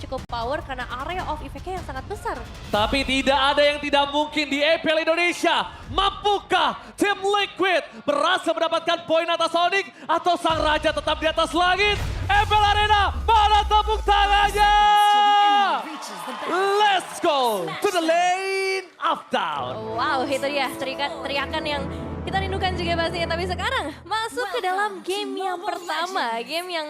cukup power karena area of effect-nya yang sangat besar. Tapi tidak ada yang tidak mungkin di EPL Indonesia. Mampukah tim Liquid berhasil mendapatkan poin atas Onyx atau sang raja tetap di atas langit? EPL Arena, mana tepuk tangannya? Let's go to the lane of down. Wow, itu dia teriakan yang kita rindukan juga pastinya. Tapi sekarang masuk ke dalam game yang pertama. Game yang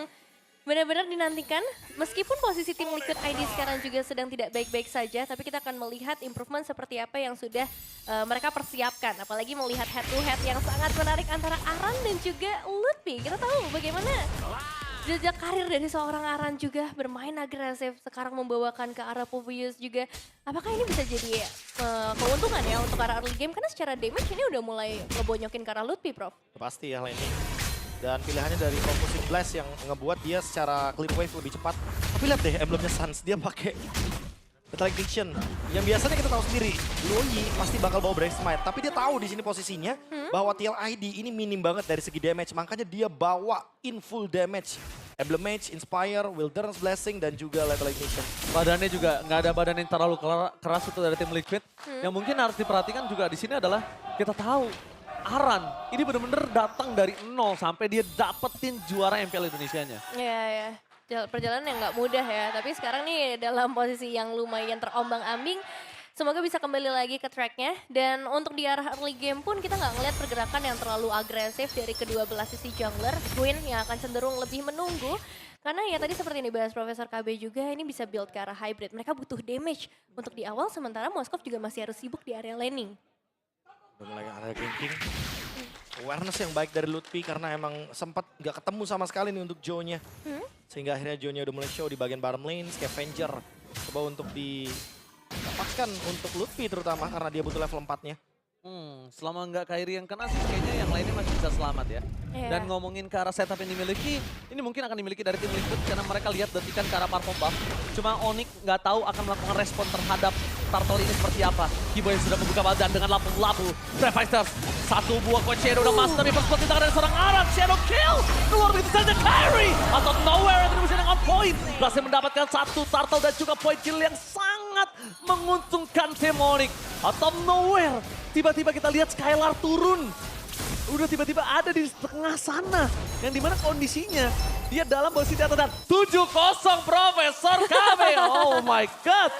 benar-benar dinantikan, meskipun posisi tim Liquid ID sekarang juga sedang tidak baik-baik saja, tapi kita akan melihat improvement seperti apa yang sudah mereka persiapkan. Apalagi melihat head-to-head yang sangat menarik antara Aran dan juga Lutfi. Kita tahu bagaimana jejak karir dari seorang Aran juga bermain agresif, sekarang membawakan ke arah Povius juga. Apakah ini bisa jadi keuntungan ya untuk arah early game? Karena secara damage ini udah mulai ngebonyokin ke arah Lutfi, Prof. Pasti ya laning. Dan pilihannya dari Focusing Blast yang ngebuat dia secara clear wave lebih cepat. Tapi lihat deh emblemnya Suns, dia pakai Metallic Diction. Yang biasanya kita tahu sendiri, Luoyi pasti bakal bawa Break Smite. Tapi dia tahu di sini posisinya bahwa TLID ini minim banget dari segi damage. Makanya dia bawa in full damage. Emblem Mage, Inspire, Wilderness Blessing, dan juga Lethal Ignition. Badannya juga nggak ada badan yang terlalu keras itu dari tim Liquid. Yang mungkin harus diperhatikan juga di sini adalah kita tahu Aran ini benar-benar datang dari nol sampai dia dapetin juara MPL Indonesianya. Iya, ya. Perjalanan yang nggak mudah ya. Tapi sekarang nih dalam posisi yang lumayan terombang-ambing. Semoga bisa kembali lagi ke tracknya. Dan untuk di arah early game pun kita nggak ngeliat pergerakan yang terlalu agresif dari kedua belah sisi jungler. Queen yang akan cenderung lebih menunggu. Karena ya tadi seperti yang dibahas Profesor KB juga, ini bisa build ke arah hybrid. Mereka butuh damage untuk di awal, sementara Moskov juga masih harus sibuk di area laning. Udah mulai ada ganking. Awareness yang baik dari Lutfi karena emang sempat nggak ketemu sama sekali nih untuk Joe-nya. Sehingga akhirnya Joe-nya udah mulai show di bagian bottom lane. Scavenger coba untuk didapatkan untuk Lutfi terutama karena dia butuh level 4-nya. Selama nggak Kairi yang kena sih kayaknya yang lainnya masih bisa selamat ya. Dan ngomongin ke arah setup yang dimiliki, ini mungkin akan dimiliki dari tim Liquid karena mereka lihat detikan ke arah Purple Buff. Cuma Onyx nggak tahu akan melakukan respon terhadap turtle ini seperti apa. Kiboy sudah membuka badan dengan lapu-lapu. Brave Fighters, satu buah coach Shadow udah masuk tapi first blood di tangan dari seorang Aran. Shadow kill, keluar begitu saja Kairi. Atau nowhere itu bisa dengan point. Berhasil mendapatkan satu turtle dan juga point kill yang sangat menguntungkan tim Onyx. Atau nowhere, tiba-tiba kita lihat Skylar turun. Udah tiba-tiba ada di tengah sana. Yang dimana kondisinya dia dalam posisi di atas dan 7-0 Profesor KB. Oh my God.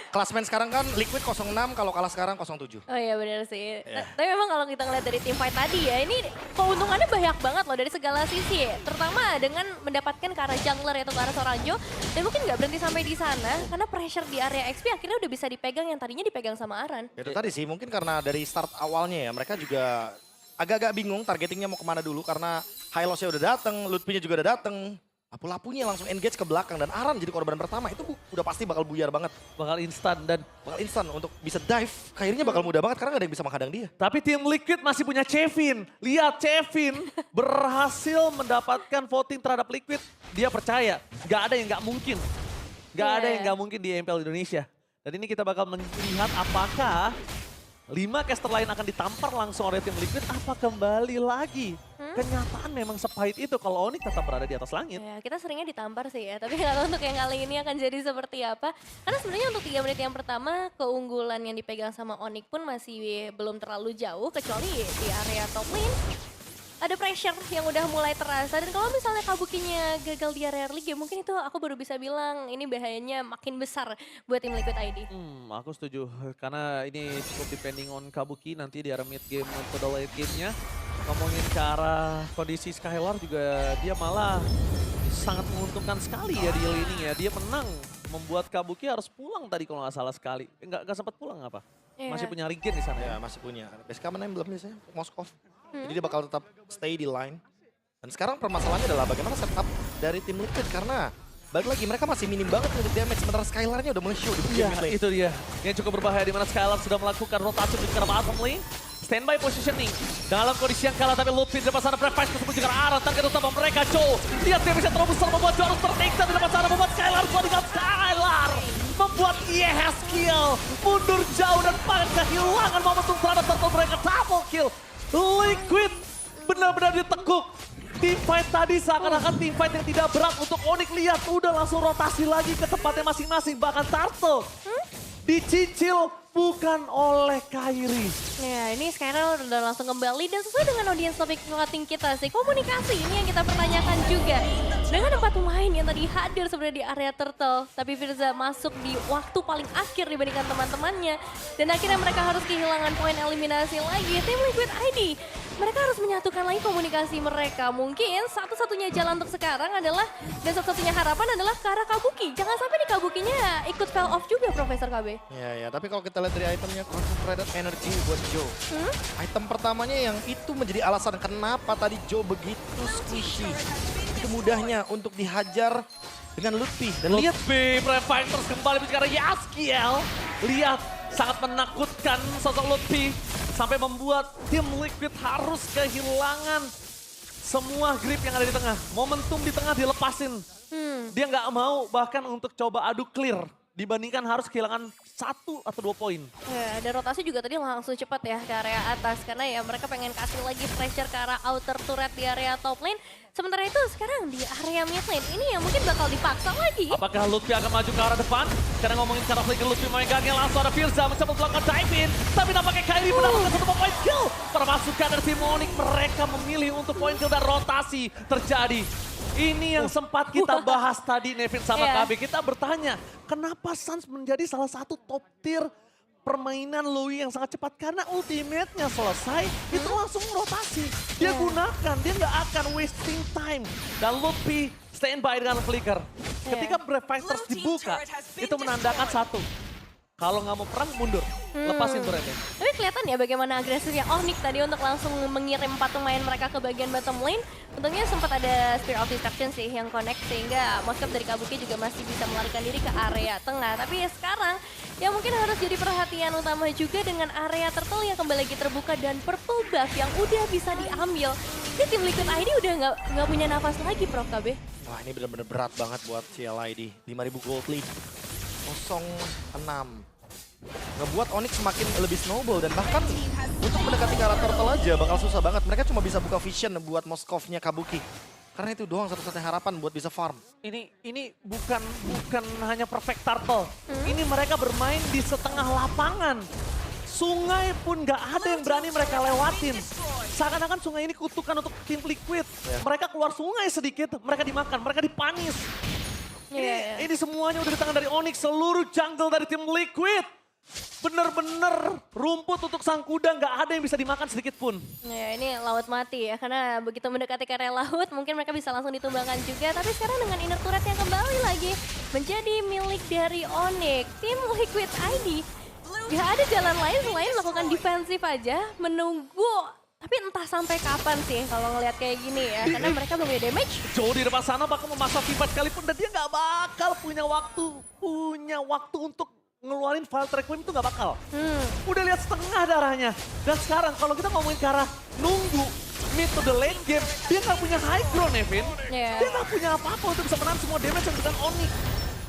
Klasmen sekarang kan Liquid 06, kalau kalah sekarang 07. Oh iya benar sih. Tapi memang kalau kita ngeliat dari tim fight tadi ya, ini keuntungannya banyak banget loh dari segala sisi. Terutama dengan mendapatkan ke arah jungler yaitu ke arah Soranjo. Dan mungkin nggak berhenti sampai di sana karena pressure di area XP akhirnya udah bisa dipegang yang tadinya dipegang sama Aran. Itu tadi sih mungkin karena dari start awalnya ya mereka juga agak-agak bingung targetingnya mau kemana dulu karena Hylos-nya udah dateng, Lutfi-nya juga udah dateng. Lapu-lapunya langsung engage ke belakang dan Aran jadi korban pertama itu udah pasti bakal buyar banget. Bakal instan dan Bakal instan untuk bisa dive, kayaknya bakal mudah banget karena gak ada yang bisa menghadang dia. tapi tim Liquid masih punya Chevin. Lihat Chevin berhasil mendapatkan voting terhadap Liquid. Dia percaya gak ada yang gak mungkin. Gak ada yang gak mungkin di MPL Indonesia. Dan ini kita bakal melihat apakah 5 caster lain akan ditampar langsung oleh tim Liquid. Apa kembali lagi? Kenyataan memang sepahit itu kalau Onyx tetap berada di atas langit. Ya, kita seringnya ditampar sih ya, tapi nggak tahu untuk yang kali ini akan jadi seperti apa. Karena sebenarnya untuk 3 menit yang pertama, keunggulan yang dipegang sama Onyx pun masih belum terlalu jauh, kecuali di area top lane. Ada pressure yang udah mulai terasa, dan kalau misalnya Kabukinya gagal di area early game, mungkin itu aku baru bisa bilang ini bahayanya makin besar buat tim Liquid ID. Aku setuju, karena ini cukup depending on Kabuki nanti di arah mid game atau the late game-nya. Ngomongin ke arah kondisi Skylar juga dia malah sangat menguntungkan sekali ya di laning ya. Dia menang, membuat Kabuki harus pulang tadi kalau nggak salah sekali. Nggak sempat pulang apa? Masih punya Rinkin di sana ya? Ya masih punya, base mana emblem biasanya, Moskov. Jadi dia bakal tetap stay di line. Dan sekarang permasalahannya adalah bagaimana setup dari tim Liquid karena balik lagi mereka masih minim banget untuk damage sementara Skylar-nya udah mulai show di Iya, game lane. itu dia. Yang cukup berbahaya di mana Skylar sudah melakukan rotasi di arah bottom lane. Standby positioning dalam kondisi yang kalah tapi Lutfi di depan sana Breakfast ketemu juga Aran target utama mereka Joe. Lihat dia bisa terlalu besar membuat Joe harus tertiksa di depan sana membuat Skylar dengan Skylar. Membuat IES kill. Mundur jauh dan paling kehilangan momentum terhadap turtle mereka double kill. Liquid benar-benar ditekuk. Team fight tadi seakan-akan team fight yang tidak berat untuk Onyx. Lihat, udah langsung rotasi lagi ke tempatnya masing-masing. Bahkan Turtle dicicil bukan oleh Kairi. Ya, ini sekarang udah langsung kembali dan sesuai dengan audience topik voting kita sih. Komunikasi ini yang kita pertanyakan juga. Dengan 4 pemain yang tadi hadir sebenarnya di area Turtle, tapi Firza masuk di waktu paling akhir dibandingkan teman-temannya. Dan akhirnya mereka harus kehilangan poin eliminasi lagi. Tim Liquid ID, mereka harus menyatukan lagi komunikasi mereka. Mungkin satu-satunya jalan untuk sekarang adalah, dan satu-satunya harapan adalah ke arah Kabuki. Jangan sampai nih Kabukinya ikut fell off juga, Profesor KB. Ya, tapi kalau kita lihat dari itemnya, Concentrated Energy buat Joe. Item pertamanya yang itu menjadi alasan kenapa tadi Joe begitu squishy. Itu mudahnya untuk dihajar dengan Lutfi. Dan lihat B, Brave Fighters kembali bicara Yaskiel. Lihat, sangat menakutkan sosok Lutfi. Sampai membuat tim Liquid harus kehilangan semua grip yang ada di tengah. Momentum di tengah dilepasin. Dia nggak mau bahkan untuk coba adu clear. Dibandingkan harus kehilangan 1 atau 2 poin. Ya, dan rotasi juga tadi langsung cepat ya ke area atas. Karena ya mereka pengen kasih lagi pressure ke arah outer turret di area top lane. Sementara itu sekarang di area mid lane ini yang mungkin bakal dipaksa lagi. Apakah Lutfi akan maju ke arah depan? Karena ngomongin cara flicker Lutfi megangnya langsung ada Firza mencoba melakukan dive in. Tapi nampaknya Kairi mendapatkan 1 point kill. Permasukan dari tim Onyx, mereka memilih untuk point kill dan rotasi terjadi. Ini yang sempat kita bahas tadi Nevin sama KB. Kita bertanya, kenapa Suns menjadi salah satu top tier permainan Louis yang sangat cepat? Karena ultimate-nya selesai, itu langsung rotasi. Dia gunakan, dia nggak akan wasting time. Dan Lutfi standby dengan flicker. Ketika Brave Fighters dibuka, itu menandakan satu. Kalau nggak mau perang, mundur. Lepasin Brave. Tapi kelihatan ya bagaimana agresifnya Onyx tadi untuk langsung mengirim 4 pemain mereka ke bagian bottom lane. Untungnya sempat ada Spear of Destruction sih yang connect sehingga Moskov dari Kabuki juga masih bisa melarikan diri ke area tengah. Tapi ya sekarang yang mungkin harus jadi perhatian utama juga dengan area Turtle yang kembali lagi terbuka dan purple buff yang udah bisa diambil. Ini tim Liquid ID udah nggak punya nafas lagi Prof KB. wah, ini benar-benar berat banget buat CLID. 5.000 gold lead. 0-6. Ngebuat Onyx semakin lebih snowball dan bahkan untuk mendekati ke arah Turtle aja bakal susah banget. Mereka cuma bisa buka vision buat Moskovnya Kabuki. Karena itu doang satu-satunya harapan buat bisa farm. Ini bukan hanya perfect turtle. Ini mereka bermain di setengah lapangan. Sungai pun nggak ada yang berani mereka lewatin. Seakan-akan sungai ini kutukan untuk tim Liquid. Mereka keluar sungai sedikit, mereka dimakan, mereka dipanis. Ini semuanya udah di tangan dari Onyx, seluruh jungle dari tim Liquid. Bener-bener rumput untuk sang kuda nggak ada yang bisa dimakan sedikit pun. Ya ini laut mati ya, karena begitu mendekati ke area laut mungkin mereka bisa langsung ditumbangkan juga. Tapi sekarang dengan inner turret yang kembali lagi menjadi milik dari Onyx. Tim Liquid ID gak ada jalan lain selain melakukan defensif aja, menunggu. Tapi entah sampai kapan sih kalau ngelihat kayak gini ya, karena mereka belum punya damage. Joe di depan sana bakal memasang pipa sekalipun dan dia nggak bakal punya waktu untuk ngeluarin file requiem itu nggak bakal. Udah lihat setengah darahnya. Dan sekarang kalau kita ngomongin ke arah nunggu mid to the late game, dia nggak punya high ground, Nevin. Dia nggak punya apa-apa untuk bisa menahan semua damage yang dengan Onyx.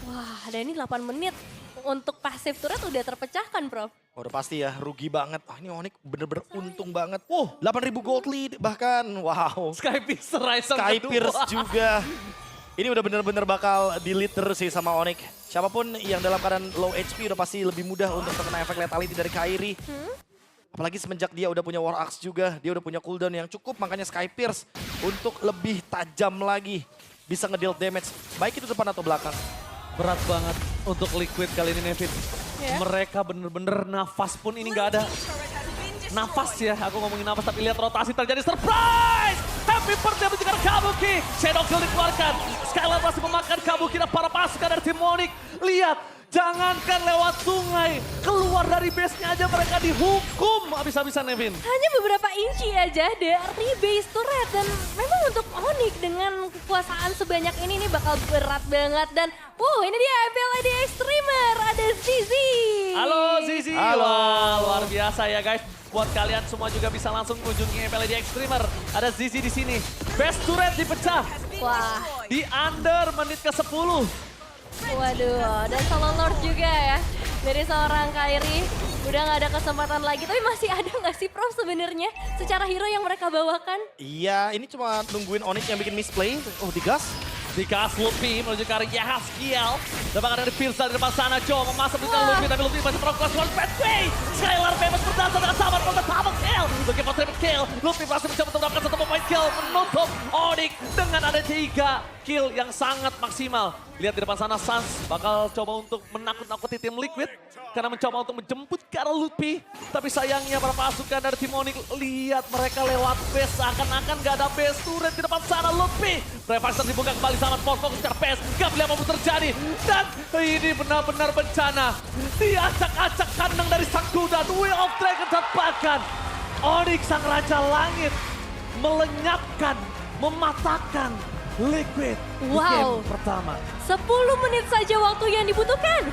Wah, dan ini 8 menit untuk passive turret udah terpecahkan, Prof. Oh, udah pasti ya, rugi banget. Wah, ini Onyx bener-bener untung banget. 8.000 gold lead bahkan, wow. Skypiercer Rise Skypiercer juga. Ini udah bener-bener bakal di-lead terus sih sama Onyx. Siapapun yang dalam keadaan low HP udah pasti lebih mudah untuk terkena efek lethality dari Kairi. Apalagi semenjak dia udah punya War Axe juga, dia udah punya cooldown yang cukup, makanya Skypiercer untuk lebih tajam lagi bisa ngedeal damage, baik itu depan atau belakang. Berat banget untuk Liquid kali ini, Nevin. Mereka bener-bener nafas pun ini nggak ada. Nafas ya, aku ngomongin nafas tapi lihat rotasi terjadi, surprise! Happy birthday untuk Kabuki! Shadow Kill dikeluarkan, Skylar masih memakan Kabuki dan para pasukan dari tim Onyx. Lihat, jangankan lewat sungai, keluar dari base-nya aja mereka dihukum habis-habisan, Nevin. Hanya beberapa inci aja dari base turret dan memang untuk Onyx dengan kekuasaan sebanyak ini bakal berat banget dan ini dia MPLID Extremer, ada Zizi. Halo Zizi. Halo. Wah, luar biasa ya guys. Buat kalian semua juga bisa langsung kunjungi MPLID Extremer. Ada Zizi di sini. Best turret dipecah. Wah. Di under menit ke-10. Waduh, dan solo lord juga ya dari seorang Kairi. Udah nggak ada kesempatan lagi, tapi masih ada nggak sih Prof sebenarnya secara hero yang mereka bawakan? Iya, ini cuma nungguin Onyx yang bikin misplay. Oh, digas. Dikas Luffy menuju ke arah Yahaskiel. Dan bahkan dari Pilsa di depan sana, Joe memasuk dengan Luffy, tapi Luffy masih progress one bad way. Skylar bebas berdasar dengan sabar untuk double kill. Luffy for triple kill. Luffy masih mencoba untuk mendapatkan 1 point kill, menutup Onyx dengan ada 3 kill yang sangat maksimal. Lihat di depan sana, Sans bakal coba untuk menakut-nakuti tim Liquid karena mencoba untuk menjemput ke arah Luffy. Tapi sayangnya para pasukan dari tim Onyx, lihat mereka lewat base, seakan-akan gak ada base turret di depan sana. Luffy Revicer dibuka kembali sama fokus ke base, gak boleh apa-apa terjadi. Dan ini benar-benar bencana. Diacak-acak kandang dari sang kuda, Will of Dragon, dan bahkan Onyx sang Raja Langit melenyapkan, mematahkan Liquid di Wow. game pertama. 10 menit saja waktu yang dibutuhkan.